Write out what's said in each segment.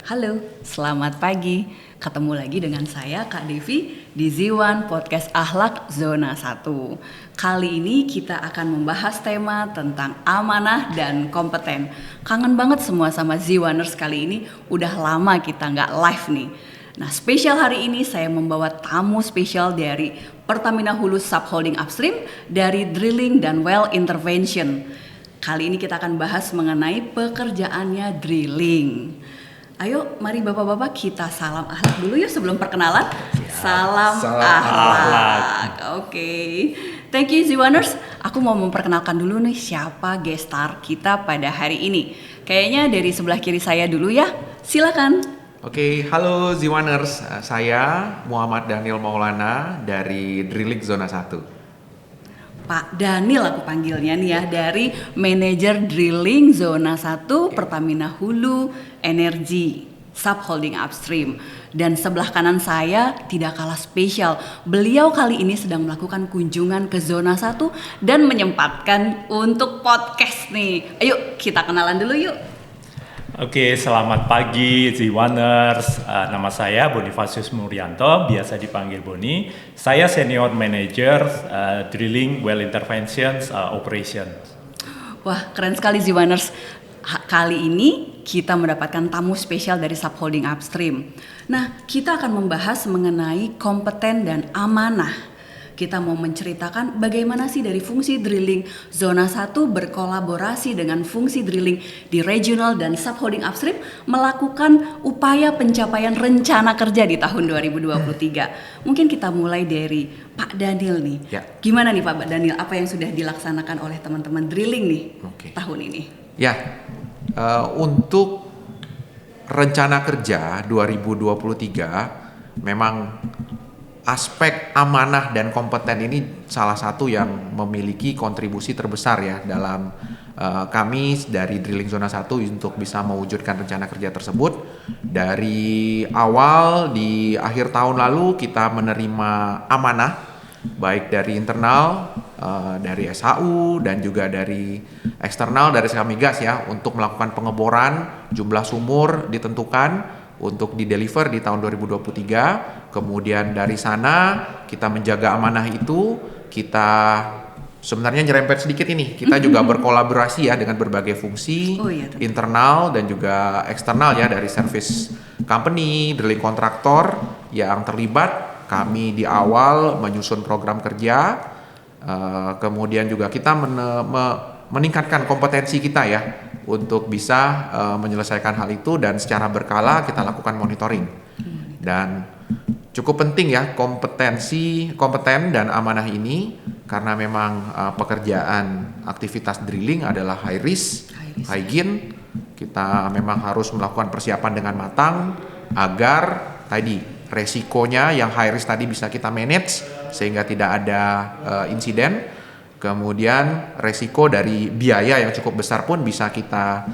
Halo, selamat pagi. Ketemu lagi dengan saya Kak Devi di Z1 Podcast Akhlak Zona 1. Kali ini kita akan membahas tema tentang amanah dan kompeten. Kangen banget semua sama Z1ers kali ini, udah lama kita nggak live nih. Nah, spesial hari ini saya membawa tamu spesial dari Pertamina Hulu Subholding Upstream dari Drilling dan Well Intervention. Kali ini kita akan bahas mengenai pekerjaannya drilling. Ayo, mari bapak-bapak kita salam akhlak dulu ya sebelum perkenalan. Salam akhlak. Oke. Thank you Z1ers. Aku mau memperkenalkan dulu nih siapa guest star kita pada hari ini. Kayaknya dari sebelah kiri saya dulu ya. Silakan. Oke, halo Z1ers. Saya Muhammad Daniel Maulana dari Drilling Zona 1. Pak Daniel aku panggilnya nih ya, dari Manajer Drilling Zona 1 Pertamina Hulu Energi Subholding Upstream. Dan sebelah kanan saya tidak kalah spesial. Beliau kali ini sedang melakukan kunjungan ke Zona 1 dan menyempatkan untuk podcast nih. Ayo kita kenalan dulu yuk. Oke, selamat pagi Z1ers. Nama saya Bonifacius Murianto, biasa dipanggil Boni. Saya Senior Manager Drilling Well Interventions Operations. Wah, keren sekali Z1ers. Kali ini kita mendapatkan tamu spesial dari Subholding Upstream. Nah, kita akan membahas mengenai kompeten dan amanah. Kita mau menceritakan bagaimana sih dari fungsi drilling Zona 1 berkolaborasi dengan fungsi drilling di regional dan subholding upstream melakukan upaya pencapaian rencana kerja di tahun 2023. Mungkin kita mulai dari Pak Daniel nih. Ya. Gimana nih Pak Daniel, apa yang sudah dilaksanakan oleh teman-teman drilling nih tahun ini? Ya, untuk rencana kerja 2023 memang aspek amanah dan kompeten ini salah satu yang memiliki kontribusi terbesar ya dalam kami dari Drilling Zona 1 untuk bisa mewujudkan rencana kerja tersebut. Dari awal di akhir tahun lalu kita menerima amanah baik dari internal, dari SHU dan juga dari eksternal dari SK Migas ya untuk melakukan pengeboran, jumlah sumur ditentukan untuk di-deliver di tahun 2023. Kemudian dari sana kita menjaga amanah itu, kita sebenarnya nyerempet sedikit ini. Kita juga berkolaborasi ya dengan berbagai fungsi internal dan juga eksternal ya dari service company, drilling kontraktor yang terlibat. Kami di awal menyusun program kerja, kemudian juga kita meningkatkan kompetensi kita ya untuk bisa menyelesaikan hal itu dan secara berkala kita lakukan monitoring. Dan cukup penting ya kompeten dan amanah ini karena memang pekerjaan aktivitas drilling adalah high risk, high gain. Kita memang harus melakukan persiapan dengan matang agar tadi resikonya yang high risk tadi bisa kita manage sehingga tidak ada insiden. Kemudian resiko dari biaya yang cukup besar pun bisa kita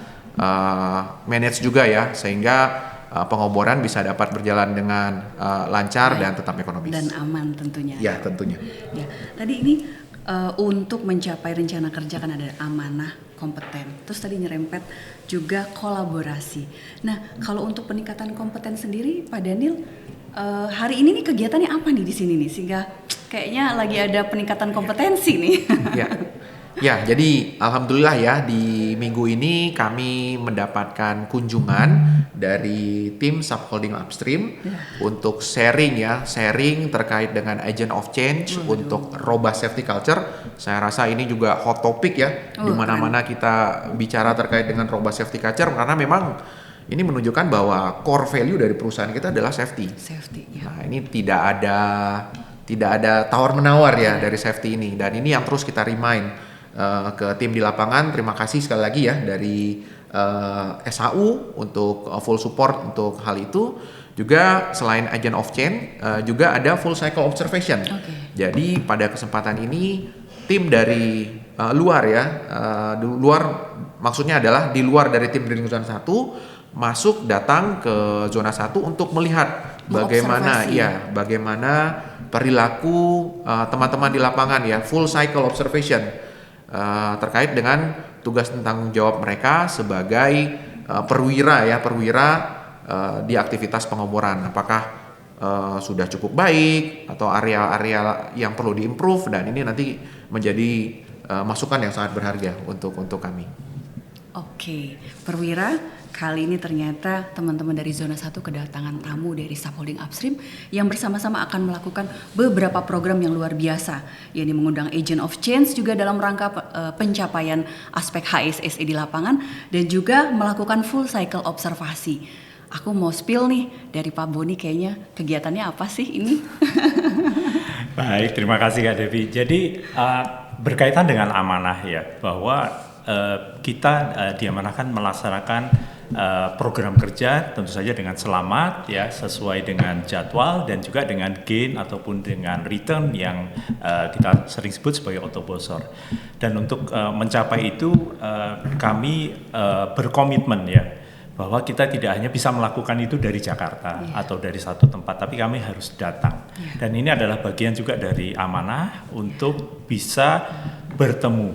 manage juga ya sehingga pengeboran bisa dapat berjalan dengan lancar dan tetap ekonomis dan aman tentunya. Ya tentunya. Ya, tadi ini untuk mencapai rencana kerja kan ada amanah, kompeten. Terus tadi nyerempet juga kolaborasi. Nah, kalau untuk peningkatan kompeten sendiri, Pak Daniel, hari ini nih kegiatannya apa nih di sini nih sehingga kayaknya lagi ada peningkatan kompetensi nih. Ya, jadi alhamdulillah ya di minggu ini kami mendapatkan kunjungan dari tim Subholding Upstream untuk sharing terkait dengan agent of change untuk robust safety culture. Saya rasa ini juga hot topic ya di mana-mana kita bicara terkait dengan robust safety culture karena memang ini menunjukkan bahwa core value dari perusahaan kita adalah safety. Ya. Nah, ini tidak ada tawar-menawar ya dari safety ini dan ini yang terus kita remind ke tim di lapangan. Terima kasih sekali lagi ya dari SHU untuk full support untuk hal itu. Juga selain agent of change juga ada full cycle observation. Jadi pada kesempatan ini tim dari luar ya, maksudnya adalah di luar dari tim Drilling Zona 1 masuk datang ke Zona 1 untuk melihat bagaimana perilaku teman-teman di lapangan ya, full cycle observation terkait dengan tugas dan tanggung jawab mereka sebagai perwira di aktivitas pengoboran. Apakah sudah cukup baik atau area-area yang perlu diimprove, dan ini nanti menjadi masukan yang sangat berharga untuk kami. Oke, Perwira, kali ini ternyata teman-teman dari Zona 1 kedatangan tamu dari Subholding Upstream yang bersama-sama akan melakukan beberapa program yang luar biasa, yakni mengundang agent of change juga dalam rangka pencapaian aspek HSSE di lapangan, dan juga melakukan full cycle observasi. Aku mau spill nih dari Pak Boni, kayaknya kegiatannya apa sih ini? Baik, terima kasih Kak Devi. Jadi berkaitan dengan amanah ya, bahwa kita diamanahkan melaksanakan program kerja tentu saja dengan selamat ya, sesuai dengan jadwal dan juga dengan gain ataupun dengan return yang kita sering sebut sebagai autobosor. Dan untuk mencapai itu kami berkomitmen ya, bahwa kita tidak hanya bisa melakukan itu dari Jakarta atau dari satu tempat, tapi kami harus datang. Dan ini adalah bagian juga dari amanah untuk bisa bertemu,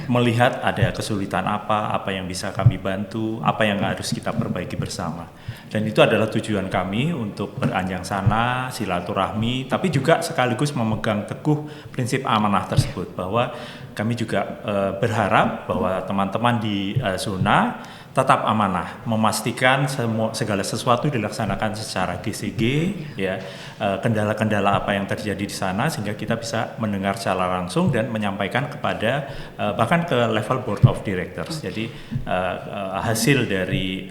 melihat ada kesulitan apa yang bisa kami bantu, apa yang harus kita perbaiki bersama. Dan itu adalah tujuan kami untuk beranjang sana, silaturahmi, tapi juga sekaligus memegang teguh prinsip amanah tersebut, bahwa kami juga berharap bahwa teman-teman di zona tetap amanah, memastikan segala sesuatu dilaksanakan secara GCG, ya, kendala-kendala apa yang terjadi di sana, sehingga kita bisa mendengar secara langsung dan menyampaikan kepada bahkan ke level board of directors. Jadi hasil dari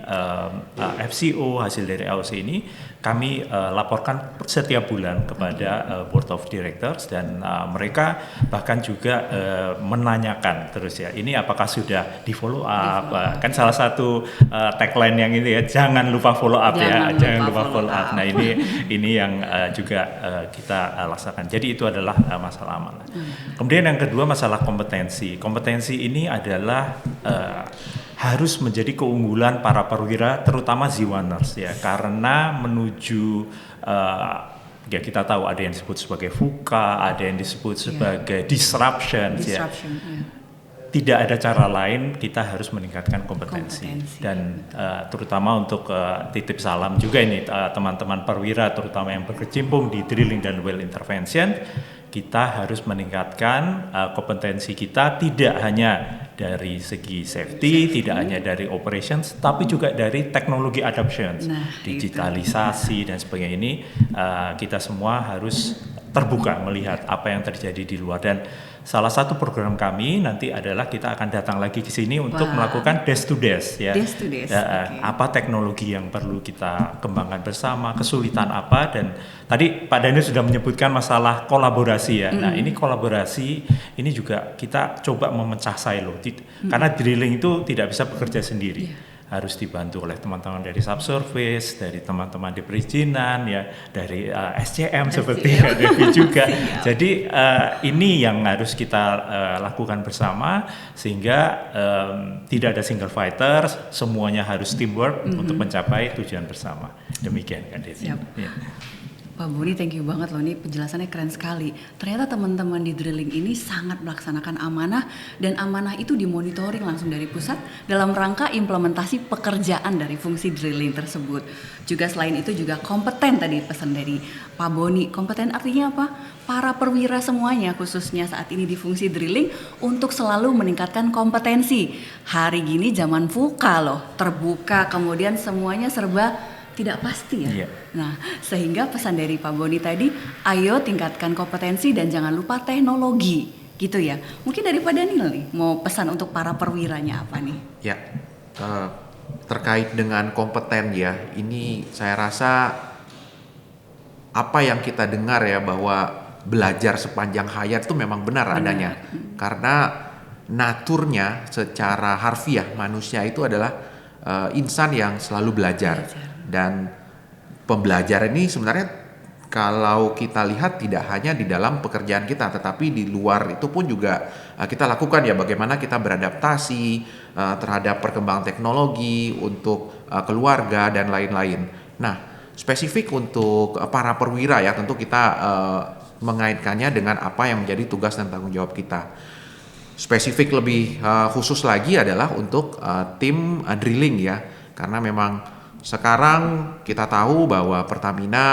FCO, hasil dari AOC ini kami laporkan setiap bulan kepada board of directors, dan mereka bahkan juga menanyakan terus ya, ini apakah sudah di follow up. Kan salah satu tagline yang ini ya, jangan lupa follow up, jangan lupa follow up. Nah ini yang juga kita laksanakan. Jadi itu adalah masalah amanah. Kemudian yang kedua, masalah kompetensi. Kompetensi ini adalah harus menjadi keunggulan para perwira, terutama Ziwaners ya, karena menuju ya kita tahu ada yang disebut sebagai VUCA, ada yang disebut sebagai disruption ya. Tidak ada cara lain, kita harus meningkatkan kompetensi. Dan terutama untuk titip salam juga ini teman-teman perwira, terutama yang berkecimpung di drilling dan well intervention, kita harus meningkatkan kompetensi kita, tidak hanya dari segi safety, tidak hanya dari operations, tapi juga dari teknologi adoptions, digitalisasi dan sebagainya. Ini kita semua harus terbuka melihat apa yang terjadi di luar. Dan salah satu program kami nanti adalah kita akan datang lagi ke sini untuk melakukan desk to desk ya. Desk to desk. Apa teknologi yang perlu kita kembangkan bersama, kesulitan apa, dan tadi Pak Daniel sudah menyebutkan masalah kolaborasi ya. Nah, ini kolaborasi ini juga kita coba memecah silo. Karena drilling itu tidak bisa bekerja sendiri. Harus dibantu oleh teman-teman dari subsurface, dari teman-teman di perizinan ya, dari SCM seperti Devi juga. Jadi ini yang harus kita lakukan bersama, sehingga tidak ada single fighter, semuanya harus teamwork untuk mencapai tujuan bersama. Demikian Kak Devi. Ya. Pak Boni, thank you banget loh, ini penjelasannya keren sekali. Ternyata teman-teman di drilling ini sangat melaksanakan amanah, dan amanah itu dimonitoring langsung dari pusat dalam rangka implementasi pekerjaan dari fungsi drilling tersebut. Juga selain itu juga kompeten, tadi pesan dari Pak Boni. Kompeten artinya apa? Para perwira semuanya, khususnya saat ini di fungsi drilling, untuk selalu meningkatkan kompetensi. Hari gini zaman VUCA loh, terbuka, kemudian semuanya serba tidak pasti ya. Nah, sehingga pesan dari Pak Boni tadi, ayo tingkatkan kompetensi dan jangan lupa teknologi, gitu ya. Mungkin dari Pak Daniel nih, mau pesan untuk para perwiranya apa nih? Ya, terkait dengan kompeten ya, ini saya rasa apa yang kita dengar ya, bahwa belajar sepanjang hayat itu memang benar adanya. Karena naturnya secara harfiah manusia itu adalah insan yang selalu belajar. Dan pembelajaran ini sebenarnya kalau kita lihat tidak hanya di dalam pekerjaan kita, tetapi di luar itu pun juga kita lakukan ya, bagaimana kita beradaptasi terhadap perkembangan teknologi untuk keluarga dan lain-lain. Nah, spesifik untuk para perwira ya, tentu kita mengaitkannya dengan apa yang menjadi tugas dan tanggung jawab kita. Spesifik lebih khusus lagi adalah untuk tim drilling ya, karena memang sekarang kita tahu bahwa Pertamina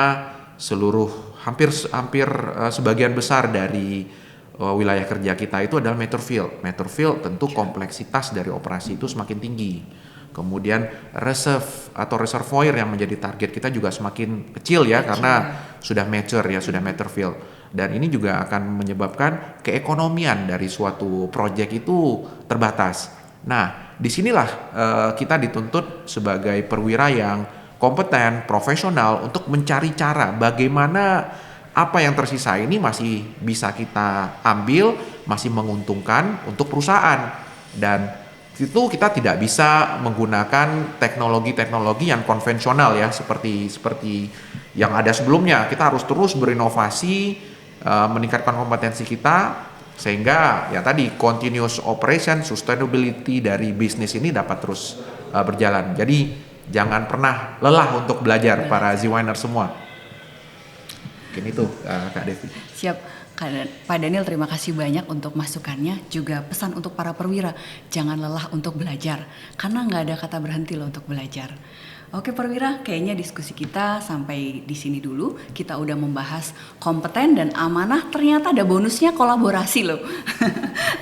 hampir sebagian besar dari wilayah kerja kita itu adalah mature field. Mature field tentu kompleksitas dari operasi itu semakin tinggi. Kemudian reserve atau reservoir yang menjadi target kita juga semakin kecil ya, karena sudah mature ya, sudah mature field. Dan ini juga akan menyebabkan keekonomian dari suatu proyek itu terbatas. Nah, disinilah kita dituntut sebagai perwira yang kompeten, profesional untuk mencari cara bagaimana apa yang tersisa ini masih bisa kita ambil, masih menguntungkan untuk perusahaan. Dan itu kita tidak bisa menggunakan teknologi-teknologi yang konvensional ya, seperti yang ada sebelumnya. Kita harus terus berinovasi, meningkatkan kompetensi kita, sehingga ya tadi continuous operation, sustainability dari bisnis ini dapat terus berjalan. Jadi jangan pernah lelah untuk belajar para Z-Winer semua. Mungkin itu Kak Devi. Siap. Pak Daniel, terima kasih banyak untuk masukannya, juga pesan untuk para perwira, jangan lelah untuk belajar, karena nggak ada kata berhenti loh untuk belajar. Oke perwira, kayaknya diskusi kita sampai di sini dulu. Kita udah membahas kompeten dan amanah, ternyata ada bonusnya kolaborasi loh.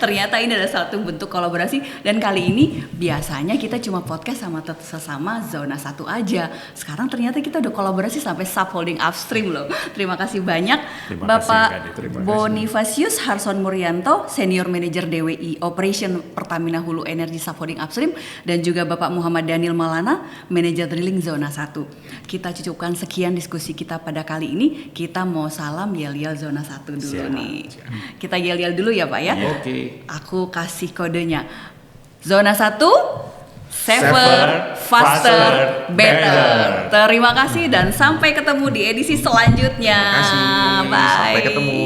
Ternyata ini ada satu bentuk kolaborasi, dan kali ini biasanya kita cuma podcast sama sesama zona 1 aja. Sekarang ternyata kita udah kolaborasi sampai subholding upstream loh. Terima kasih banyak Bapak Bonifasius Harson Murianto, Senior Manager DWI Operation Pertamina Hulu Energi Subholding Upstream, dan juga Bapak Muhammad Daniel Malana, Manager Drilling Zona 1. Kita cukupkan sekian diskusi kita pada kali ini. Kita mau salam yel-yel Zona 1 dulu nih. Kita yel-yel dulu ya Pak ya. Oke. Aku kasih kodenya. Zona 1, safer, faster, better. Terima kasih dan sampai ketemu di edisi selanjutnya. Terima kasih. Bye. Sampai ketemu.